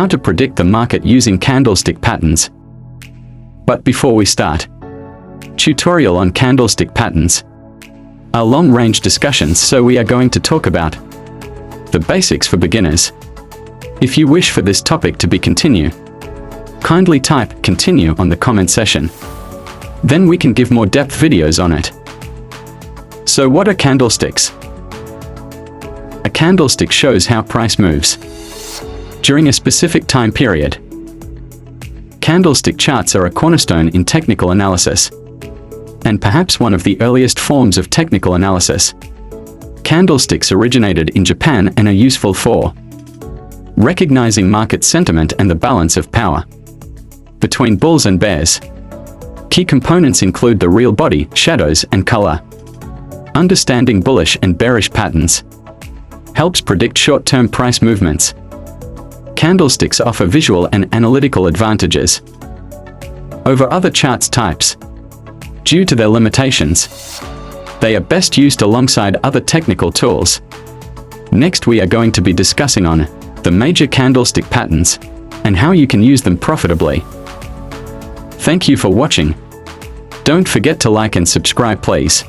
how to predict the market using candlestick patterns. But before we start, tutorial on candlestick patterns are long-range discussions, so we are going to talk about the basics for beginners. If you wish for this topic to be continue, kindly type continue on the comment section. Then we can give more depth videos on it. So what are candlesticks? A candlestick shows how price moves during a specific time period. Candlestick charts are a cornerstone in technical analysis, and perhaps one of the earliest forms of technical analysis. Candlesticks originated in Japan and are useful for recognizing market sentiment and the balance of power between bulls and bears. Key components include the real body, shadows, and color. Understanding bullish and bearish patterns helps predict short-term price movements. Candlesticks offer visual and analytical advantages over other charts types. Due to their limitations, they are best used alongside other technical tools. Next, we are going to be discussing on the major candlestick patterns and how you can use them profitably. Thank you for watching. Don't forget to like and subscribe, please.